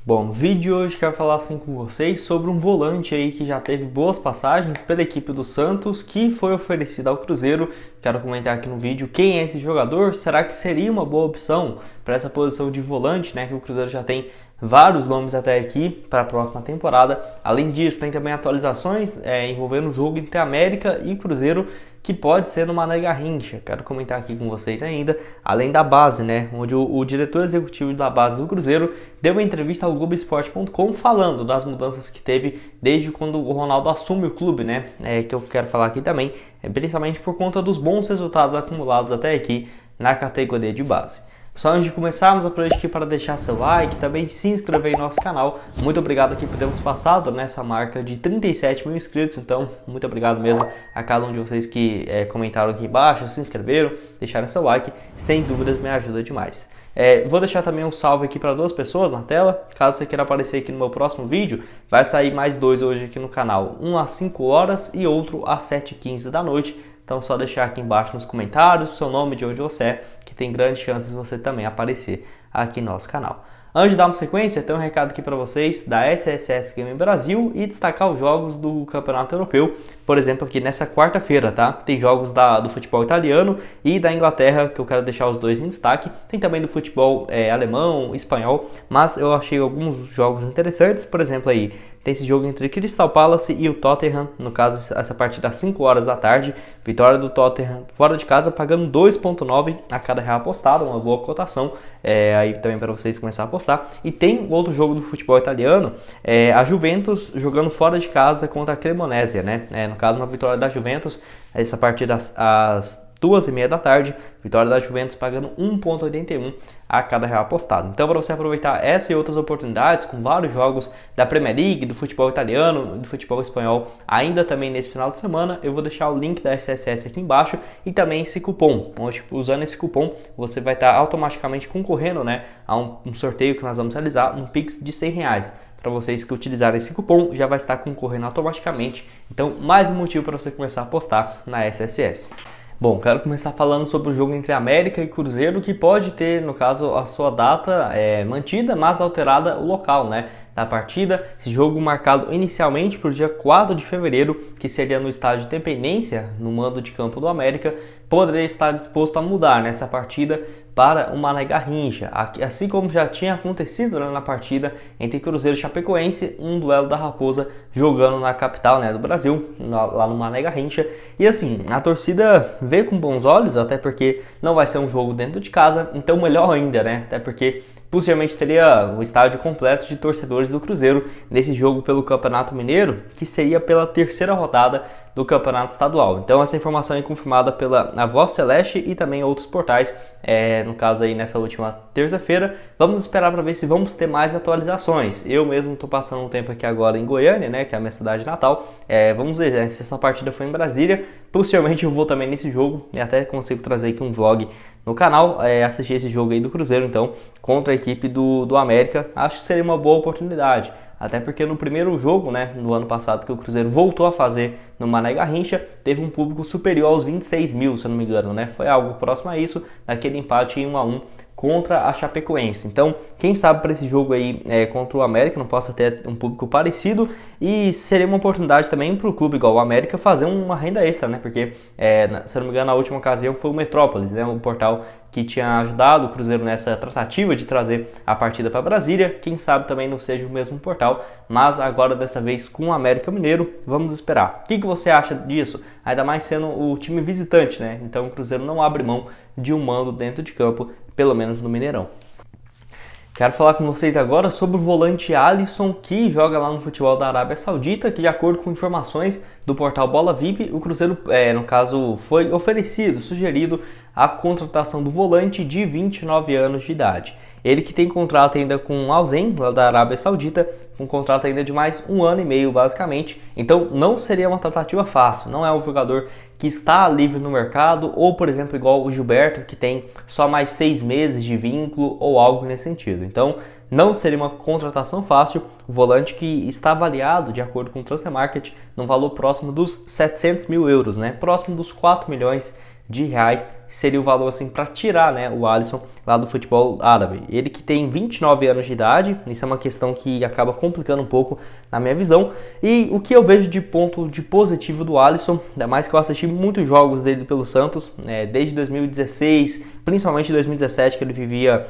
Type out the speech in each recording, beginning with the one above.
Bom, no vídeo de hoje quero falar assim com vocês sobre um volante aí que já teve boas passagens pela equipe do Santos, que foi oferecido ao Cruzeiro. Quero comentar aqui no vídeo quem é esse jogador, será que seria uma boa opção para essa posição de volante, né, que o Cruzeiro já tem vários nomes até aqui para a próxima temporada. Além disso, tem também atualizações envolvendo o jogo entre América e Cruzeiro, que pode ser no Mané Garrincha. Quero comentar aqui com vocês ainda, além da base, né, onde o diretor executivo da base do Cruzeiro deu uma entrevista ao Globoesporte.com falando das mudanças que teve desde quando o Ronaldo assume o clube, né, que eu quero falar aqui também, principalmente por conta dos bons resultados acumulados até aqui na categoria de base. Só antes de começarmos, aproveite aqui para deixar seu like, também se inscrever em nosso canal. Muito obrigado aqui por termos passado nessa marca de 37 mil inscritos, então muito obrigado mesmo a cada um de vocês que comentaram aqui embaixo, se inscreveram, deixaram seu like, sem dúvidas me ajuda demais. Vou deixar também um salve aqui para duas pessoas na tela, caso você queira aparecer aqui no meu próximo vídeo, vai sair mais dois hoje aqui no canal, um às 5 horas e outro às 7h15 da noite. Então só deixar aqui embaixo nos comentários seu nome, de onde você é, que tem grandes chances de você também aparecer aqui no nosso canal. Antes de dar uma sequência, tem um recado aqui para vocês da SSS Game Brasil e destacar os jogos do Campeonato Europeu, por exemplo, aqui nessa quarta-feira, tá? Tem jogos do futebol italiano e da Inglaterra, que eu quero deixar os dois em destaque. Tem também do futebol alemão, espanhol, mas eu achei alguns jogos interessantes, por exemplo, aí tem esse jogo entre Crystal Palace e o Tottenham, no caso essa partida às 5 horas da tarde, vitória do Tottenham fora de casa pagando 2,9 a cada real apostado, uma boa cotação aí também para vocês começar a apostar. E tem outro jogo do futebol italiano, a Juventus jogando fora de casa contra a Cremonese, né? No caso uma vitória da Juventus, essa partida às 2h30 da tarde, vitória da Juventus pagando 1,81 a cada real apostado. Então, para você aproveitar essa e outras oportunidades com vários jogos da Premier League, do futebol italiano, do futebol espanhol, ainda também nesse final de semana, eu vou deixar o link da SSS aqui embaixo e também esse cupom, onde usando esse cupom você vai estar automaticamente concorrendo, né, a um sorteio que nós vamos realizar, um Pix de R$100. Para vocês que utilizarem esse cupom, já vai estar concorrendo automaticamente. Então, mais um motivo para você começar a apostar na SSS. Bom, quero começar falando sobre o jogo entre América e Cruzeiro, que pode ter, no caso, a sua data mantida, mas alterada o local, né, da partida. Esse jogo marcado inicialmente para o dia 4 de fevereiro, que seria no estádio Independência, no mando de campo do América, poderia estar disposto a mudar nessa partida para o Mané Garrincha, assim como já tinha acontecido, né, na partida entre Cruzeiro e Chapecoense, um duelo da Raposa jogando na capital, né, do Brasil, lá no Mané Garrincha. E assim, a torcida vê com bons olhos, até porque não vai ser um jogo dentro de casa, então melhor ainda, né, até porque possivelmente teria o estádio completo de torcedores do Cruzeiro nesse jogo pelo Campeonato Mineiro, que seria pela terceira rodada do Campeonato Estadual. Então essa informação é confirmada pela A Voz Celeste e também outros portais, no caso aí nessa última terça-feira. Vamos esperar para ver se vamos ter mais atualizações. Eu mesmo estou passando um tempo aqui agora em Goiânia, né, que é a minha cidade natal. Vamos ver, né, se essa partida foi em Brasília. Possivelmente eu vou também nesse jogo e até consigo trazer aqui um vlog no canal, assistir esse jogo aí do Cruzeiro, então, contra a equipe do América. Acho que seria uma boa oportunidade. Até porque no primeiro jogo, né, no ano passado, que o Cruzeiro voltou a fazer no Mané Garrincha, teve um público superior aos 26 mil, se eu não me engano, né? Foi algo próximo a isso, naquele empate em 1-1 contra a Chapecoense. Então, quem sabe para esse jogo aí contra o América não possa ter um público parecido e seria uma oportunidade também para o clube igual o América fazer uma renda extra, né? Porque, se eu não me engano, na última ocasião foi o Metrópolis, né? Um portal que tinha ajudado o Cruzeiro nessa tratativa de trazer a partida para Brasília. Quem sabe também não seja o mesmo portal, mas agora dessa vez com o América Mineiro, vamos esperar. O que você acha disso? Ainda mais sendo o time visitante, né? Então o Cruzeiro não abre mão de um mando dentro de campo, pelo menos no Mineirão. Quero falar com vocês agora sobre o volante Alisson, que joga lá no futebol da Arábia Saudita, que de acordo com informações do portal Bola VIP, o Cruzeiro, no caso, foi sugerido a contratação do volante de 29 anos de idade. Ele que tem contrato ainda com o Al Zen, lá da Arábia Saudita, com contrato ainda de mais 1 ano e meio, basicamente. Então não seria uma tratativa fácil, não é um jogador que está livre no mercado, ou por exemplo igual o Gilberto, que tem só mais 6 meses de vínculo ou algo nesse sentido. Então não seria uma contratação fácil, o volante que está avaliado, de acordo com o Transfer Market, num valor próximo dos 700 mil euros, né? Próximo dos 4 milhões de reais seria o valor assim para tirar, né, o Alisson lá do futebol árabe. Ele que tem 29 anos de idade, isso é uma questão que acaba complicando um pouco na minha visão. E o que eu vejo de ponto de positivo do Alisson, ainda mais que eu assisti muitos jogos dele pelo Santos, desde 2016, principalmente 2017, que ele vivia,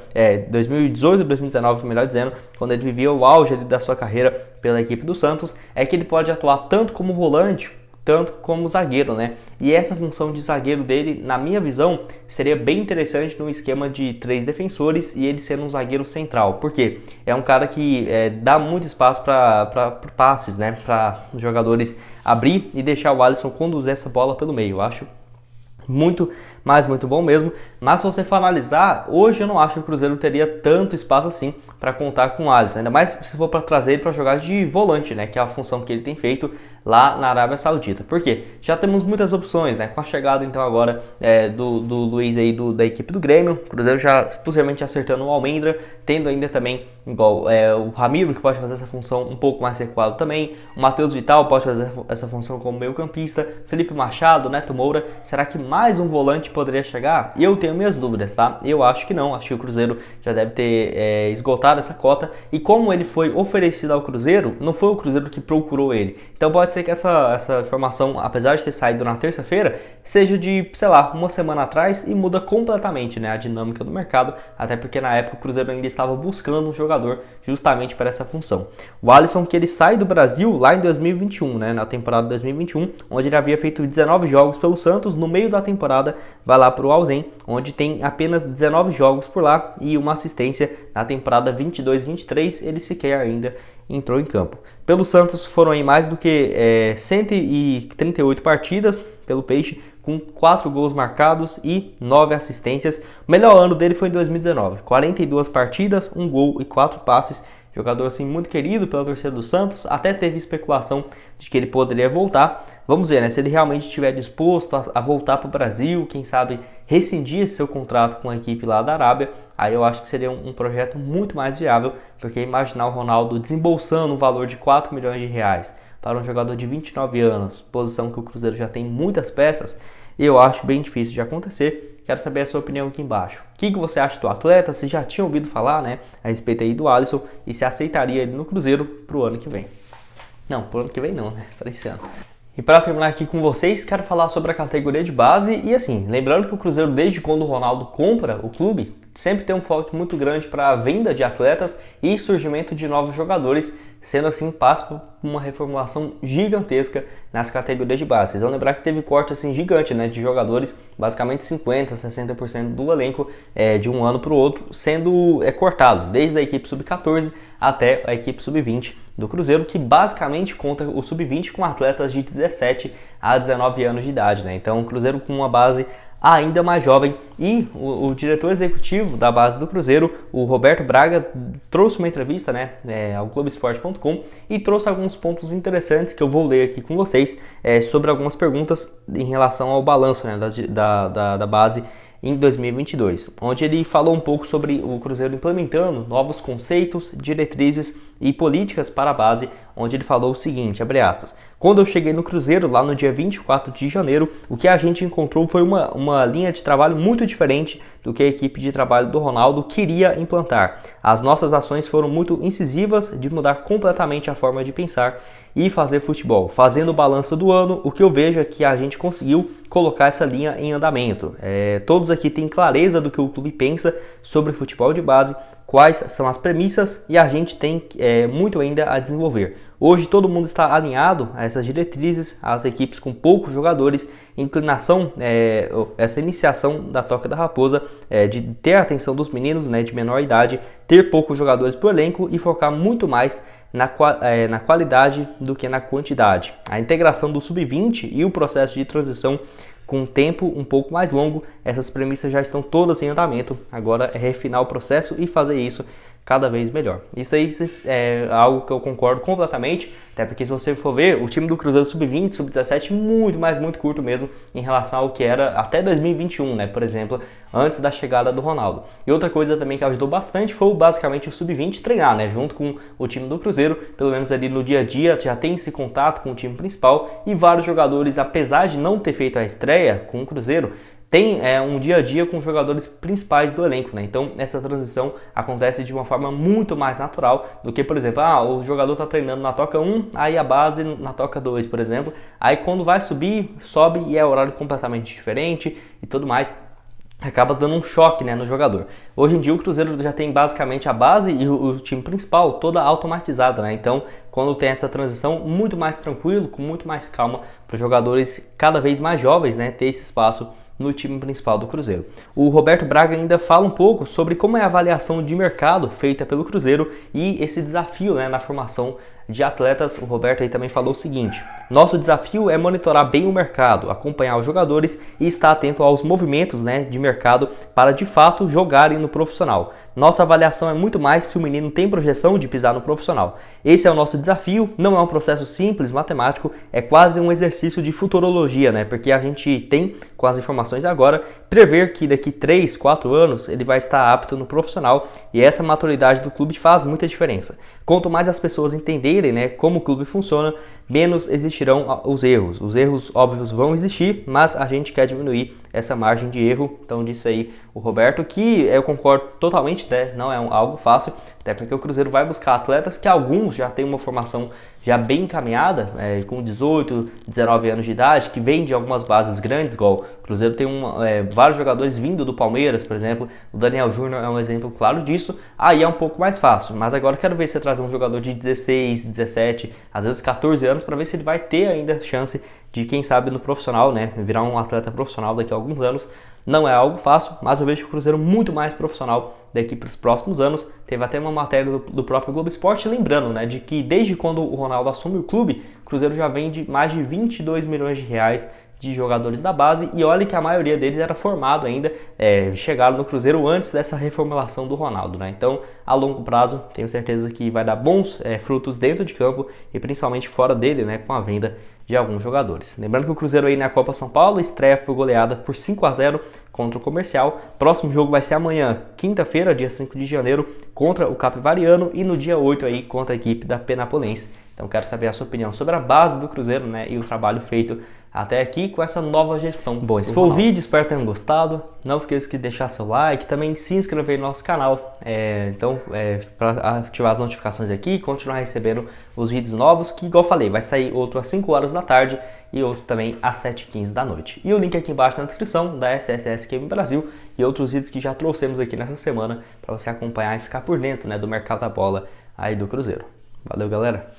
2018 e 2019, melhor dizendo, quando ele vivia o auge da sua carreira pela equipe do Santos, é que ele pode atuar tanto como volante, tanto como zagueiro, né? E essa função de zagueiro dele, na minha visão, seria bem interessante no esquema de 3 defensores e ele sendo um zagueiro central. Por quê? É um cara que dá muito espaço para passes, né? Para os jogadores abrir e deixar o Alisson conduzir essa bola pelo meio. Eu acho muito bom mesmo. Mas se você for analisar, hoje eu não acho que o Cruzeiro teria tanto espaço assim para contar com o Alisson, ainda mais se for para trazer ele para jogar de volante, né, que é a função que ele tem feito lá na Arábia Saudita. Por quê? Já temos muitas opções, né, com a chegada então agora do Luiz aí da equipe do Grêmio, o Cruzeiro já possivelmente acertando o Almendra, tendo ainda também igual o Ramiro, que pode fazer essa função um pouco mais recuado também, o Matheus Vital pode fazer essa função como meio campista, Felipe Machado, Neto Moura. Será que mais um volante poderia chegar? Eu tenho minhas dúvidas, tá? Eu acho que não, acho que o Cruzeiro já deve ter esgotado essa cota, e como ele foi oferecido ao Cruzeiro, não foi o Cruzeiro que procurou ele. Então pode ser que essa informação, apesar de ter saído na terça-feira, seja de, sei lá, uma semana atrás e muda completamente, né, a dinâmica do mercado, até porque na época o Cruzeiro ainda estava buscando um jogador justamente para essa função. O Alisson, que ele sai do Brasil lá em 2021, né, na temporada 2021, onde ele havia feito 19 jogos pelo Santos, no meio da temporada vai lá para o Alzen, onde tem apenas 19 jogos por lá e uma assistência. Na temporada 22-23 ele sequer ainda entrou em campo. Pelo Santos foram aí mais do que 138 partidas pelo Peixe, com 4 gols marcados e 9 assistências. O melhor ano dele foi em 2019, 42 partidas, 1 gol e 4 passes. Jogador assim muito querido pela torcida do Santos, até teve especulação de que ele poderia voltar. Vamos ver, né, se ele realmente estiver disposto a voltar para o Brasil, quem sabe rescindir esse seu contrato com a equipe lá da Arábia, aí eu acho que seria um projeto muito mais viável, porque imaginar o Ronaldo desembolsando um valor de 4 milhões de reais para um jogador de 29 anos, posição que o Cruzeiro já tem muitas peças, eu acho bem difícil de acontecer. Quero saber a sua opinião aqui embaixo. O que você acha do atleta? Se já tinha ouvido falar, né, a respeito aí do Alisson, e se aceitaria ele no Cruzeiro pro ano que vem. Não, pro ano que vem não, né? Para esse ano. E para terminar aqui com vocês, quero falar sobre a categoria de base. E assim, lembrando que o Cruzeiro, desde quando o Ronaldo compra o clube, sempre tem um foco muito grande para a venda de atletas e surgimento de novos jogadores, sendo assim, passa por uma reformulação gigantesca nas categorias de base. Vocês vão lembrar que teve corte assim gigante, né, de jogadores, basicamente 50%, 60% do elenco de um ano para o outro sendo cortado, desde a equipe sub-14 até a equipe sub-20 do Cruzeiro, que basicamente conta o sub-20 com atletas de 17 a 19 anos de idade, né? Então o Cruzeiro com uma base ainda mais jovem, e o diretor executivo da base do Cruzeiro, o Roberto Braga, trouxe uma entrevista, né, ao Globoesporte.com, e trouxe alguns pontos interessantes que eu vou ler aqui com vocês, sobre algumas perguntas em relação ao balanço, né, da base em 2022, onde ele falou um pouco sobre o Cruzeiro implementando novos conceitos, diretrizes e políticas para a base, onde ele falou o seguinte, abre aspas: quando eu cheguei no Cruzeiro, lá no dia 24 de janeiro, o que a gente encontrou foi uma linha de trabalho muito diferente do que a equipe de trabalho do Ronaldo queria implantar. As nossas ações foram muito incisivas de mudar completamente a forma de pensar e fazer futebol. Fazendo o balanço do ano, o que eu vejo é que a gente conseguiu colocar essa linha em andamento. Todos aqui têm clareza do que o clube pensa sobre futebol de base, quais são as premissas, e a gente tem muito ainda a desenvolver. Hoje todo mundo está alinhado a essas diretrizes, as equipes com poucos jogadores, inclinação, essa iniciação da Toca da Raposa, de ter a atenção dos meninos, né, de menor idade, ter poucos jogadores para o elenco e focar muito mais na qualidade do que na quantidade. A integração do sub-20 e o processo de transição com um tempo um pouco mais longo, essas premissas já estão todas em andamento. Agora é refinar o processo e fazer isso cada vez melhor. Isso aí é algo que eu concordo completamente, até porque se você for ver, o time do Cruzeiro sub-20, sub-17, muito curto mesmo em relação ao que era até 2021, né, por exemplo, antes da chegada do Ronaldo. E outra coisa também que ajudou bastante foi basicamente o sub-20 treinar, né, junto com o time do Cruzeiro, pelo menos ali no dia a dia, já tem esse contato com o time principal, e vários jogadores, apesar de não ter feito a estreia com o Cruzeiro, tem um dia a dia com os jogadores principais do elenco, né? Então essa transição acontece de uma forma muito mais natural do que, por exemplo, o jogador está treinando na toca 1, aí a base na toca 2, por exemplo. Aí quando vai subir, sobe e é horário completamente diferente e tudo mais. Acaba dando um choque, né, no jogador. Hoje em dia o Cruzeiro já tem basicamente a base e o time principal toda automatizada, né? Então, quando tem essa transição, muito mais tranquilo, com muito mais calma para os jogadores cada vez mais jovens, né, ter esse espaço no time principal do Cruzeiro. O Roberto Braga ainda fala um pouco sobre como é a avaliação de mercado feita pelo Cruzeiro e esse desafio, né, na formação de atletas. O Roberto aí também falou o seguinte: nosso desafio é monitorar bem o mercado, acompanhar os jogadores e estar atento aos movimentos, né, de mercado para de fato jogarem no profissional. Nossa avaliação é muito mais se o menino tem projeção de pisar no profissional. Esse é o nosso desafio, não é um processo simples, matemático, é quase um exercício de futurologia, né? Porque a gente tem, com as informações agora, prever que daqui 3, 4 anos ele vai estar apto no profissional e essa maturidade do clube faz muita diferença. Quanto mais as pessoas entenderem, né, como o clube funciona, menos existirão os erros. Os erros óbvios vão existir, mas a gente quer diminuir essa margem de erro. Então disse aí o Roberto, que eu concordo totalmente, né? Não é algo fácil, até porque o Cruzeiro vai buscar atletas que alguns já têm uma formação já bem encaminhada, com 18, 19 anos de idade, que vem de algumas bases grandes, igual o Cruzeiro tem vários jogadores vindo do Palmeiras, por exemplo, o Daniel Júnior é um exemplo claro disso. Aí é um pouco mais fácil, mas agora quero ver você trazer um jogador de 16, 17, às vezes 14 anos, para ver se ele vai ter ainda chance de, quem sabe, no profissional, né, virar um atleta profissional daqui a alguns anos. Não é algo fácil, mas eu vejo o Cruzeiro muito mais profissional daqui para os próximos anos. Teve até uma matéria do próprio Globo Esporte lembrando, né, de que desde quando o Ronaldo assume o clube, o Cruzeiro já vende mais de 22 milhões de reais de jogadores da base, e olha que a maioria deles era formado ainda, chegaram no Cruzeiro antes dessa reformulação do Ronaldo, né? Então, a longo prazo, tenho certeza que vai dar bons frutos dentro de campo e principalmente fora dele, né, com a venda de alguns jogadores. Lembrando que o Cruzeiro aí na Copa São Paulo estreia por goleada por 5-0 contra o Comercial. Próximo jogo vai ser amanhã, quinta-feira, dia 5 de janeiro, contra o Capivariano, e no dia 8 aí contra a equipe da Penapolense. Então quero saber a sua opinião sobre a base do Cruzeiro, né, e o trabalho feito até aqui com essa nova gestão. Bom, esse foi o vídeo, espero que tenham gostado. Não esqueça de deixar seu like, também se inscrever no nosso canal, para ativar as notificações aqui e continuar recebendo os vídeos novos, que, igual eu falei, vai sair outro às 5 horas da tarde e outro também às 7h15 da noite. E o link aqui embaixo na descrição da SSS Game Brasil e outros vídeos que já trouxemos aqui nessa semana para você acompanhar e ficar por dentro, né, do mercado da bola aí do Cruzeiro. Valeu, galera!